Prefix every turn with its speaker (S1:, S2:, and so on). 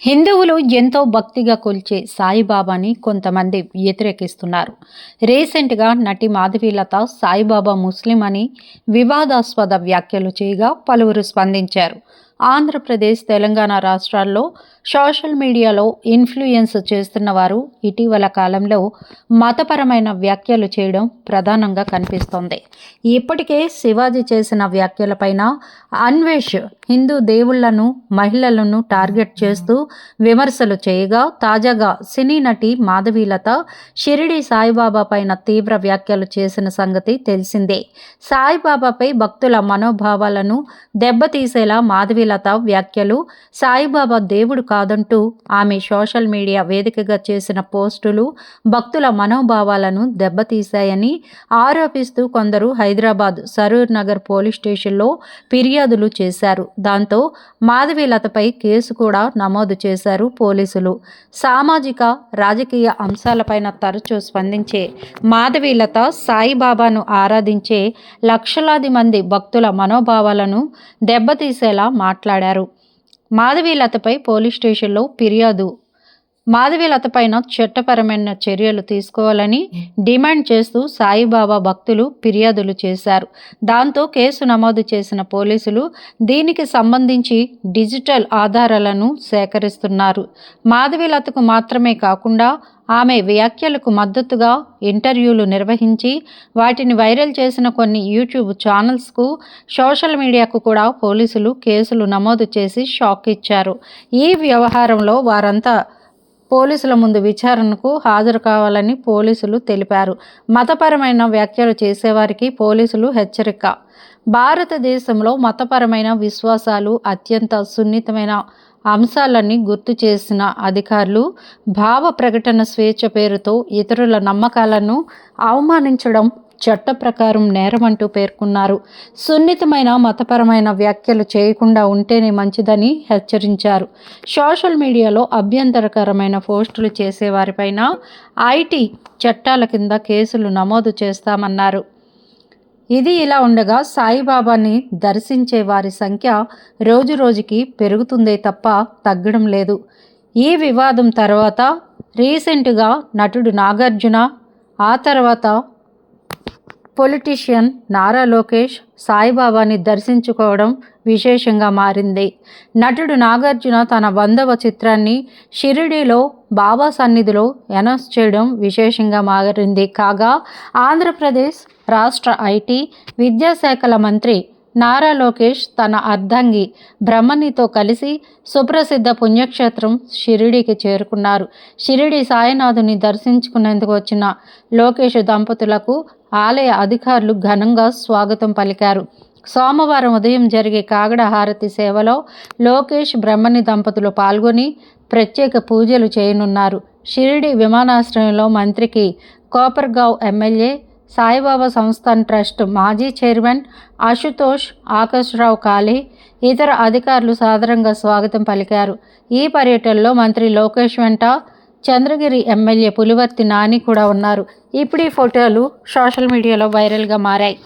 S1: హిందువులు ఎంతో భక్తిగా కొలిచే సాయిబాబాని కొంతమంది వ్యతిరేకిస్తున్నారు. రీసెంట్గా నటి మాధవీలత సాయిబాబా ముస్లిం అని వివాదాస్పద వ్యాఖ్యలు చేయగా పలువురు స్పందించారు. ఆంధ్రప్రదేశ్, తెలంగాణ రాష్ట్రాల్లో సోషల్ మీడియాలో ఇన్ఫ్లుయెన్స్ చేస్తున్న వారు ఇటీవల కాలంలో మతపరమైన వ్యాఖ్యలు చేయడం ప్రధానంగా కనిపిస్తోంది. ఇప్పటికే శివాజీ చేసిన వ్యాఖ్యలపైన అన్వేష్ హిందూ దేవుళ్లను, మహిళలను టార్గెట్ చేస్తూ విమర్శలు చేయగా, తాజాగా సినీ నటి మాధవీలత షిరిడి సాయిబాబా పైన తీవ్ర వ్యాఖ్యలు చేసిన సంగతి తెలిసిందే. సాయిబాబాపై భక్తుల మనోభావాలను దెబ్బతీసేలా మాధవీలత వ్యాఖ్యలు, సాయిబాబా దేవుడు కాదంటూ ఆమె సోషల్ మీడియా వేదికగా చేసిన పోస్టులు భక్తుల మనోభావాలను దెబ్బతీశాయని ఆరోపిస్తూ కొందరు హైదరాబాద్ సరూర్ నగర్ పోలీస్ స్టేషన్లో ఫిర్యాదులు చేశారు. దాంతో మాధవీలతపై కేసు కూడా నమోదు చేశారు పోలీసులు. సామాజిక, రాజకీయ అంశాలపైన తరచూ స్పందించే మాధవీలత సాయిబాబాను ఆరాధించే లక్షలాది మంది భక్తుల మనోభావాలను దెబ్బతీసేలా మాట్లాడారు. మాధవీలతపై పోలీస్ స్టేషన్లో ఫిర్యాదు. మాధవీలతపైన చట్టపరమైన చర్యలు తీసుకోవాలని డిమాండ్ చేస్తూ సాయిబాబా భక్తులు ఫిర్యాదులు చేశారు. దాంతో కేసు నమోదు చేసిన పోలీసులు దీనికి సంబంధించి డిజిటల్ ఆధారాలను సేకరిస్తున్నారు. మాధవీలతకు మాత్రమే కాకుండా ఆమె వ్యాఖ్యలకు మద్దతుగా ఇంటర్వ్యూలు నిర్వహించి వాటిని వైరల్ చేసిన కొన్ని యూట్యూబ్ ఛానల్స్కు, సోషల్ మీడియాకు కూడా పోలీసులు కేసులు నమోదు చేసి షాక్ ఇచ్చారు. ఈ వ్యవహారంలో వారంతా పోలీసుల ముందు విచారణకు హాజరు కావాలని పోలీసులు తెలిపారు. మతపరమైన వ్యాఖ్యలు చేసేవారికి పోలీసులు హెచ్చరిక. భారతదేశంలో మతపరమైన విశ్వాసాలు అత్యంత సున్నితమైన అంశాలన్నీ గుర్తు చేసిన అధికారులు భావ ప్రకటన స్వేచ్ఛ పేరుతో ఇతరుల నమ్మకాలను అవమానించడం చట్ట ప్రకారం నేరమంటూ పేర్కొన్నారు. సున్నితమైన మతపరమైన వ్యాఖ్యలు చేయకుండా ఉంటేనే మంచిదని హెచ్చరించారు. సోషల్ మీడియాలో అభ్యంతరకరమైన పోస్టులు చేసేవారిపైన ఐటీ చట్టాల కింద కేసులు నమోదు చేస్తామన్నారు. ఇది ఇలా ఉండగా సాయిబాబాని దర్శించే వారి సంఖ్య రోజురోజుకి పెరుగుతుందే తప్ప తగ్గడం లేదు. ఈ వివాదం తర్వాత రీసెంట్గా నటుడు నాగార్జున, ఆ తర్వాత పొలిటీషియన్ నారా లోకేష్ సాయిబాబాని దర్శించుకోవడం విశేషంగా మారింది. నటుడు నాగార్జున తన 100వ చిత్రాన్ని షిరిడీలో బాబా సన్నిధిలో అనౌన్స్ చేయడం విశేషంగా మారింది. కాగా ఆంధ్రప్రదేశ్ రాష్ట్ర ఐటీ, విద్యాశాఖల మంత్రి నారా లోకేష్ తన అర్ధాంగి బ్రహ్మణితో కలిసి సుప్రసిద్ధ పుణ్యక్షేత్రం షిరిడీకి చేరుకున్నారు. షిరిడి సాయినాథుని దర్శించుకునేందుకు వచ్చిన లోకేష్ దంపతులకు ఆలయ అధికారులు ఘనంగా స్వాగతం పలికారు. సోమవారం ఉదయం జరిగే కాగడ హారతి సేవలో లోకేష్, బ్రహ్మణి దంపతులు పాల్గొని ప్రత్యేక పూజలు చేయనున్నారు. షిరిడి విమానాశ్రయంలో మంత్రికి కోపర్గావ్ ఎమ్మెల్యే, సాయిబాబా సంస్థాన్ ట్రస్ట్ మాజీ చైర్మన్ అశుతోష్ ఆకాశ్రావు కాళే, ఇతర అధికారులు సాదరంగా స్వాగతం పలికారు. ఈ పర్యటనలో మంత్రి లోకేష్ వెంట చంద్రగిరి ఎమ్మెల్యే పులివర్తి నాని కూడా ఉన్నారు. ఇప్పుడు ఈ ఫోటోలు సోషల్ మీడియాలో వైరల్గా మారాయి.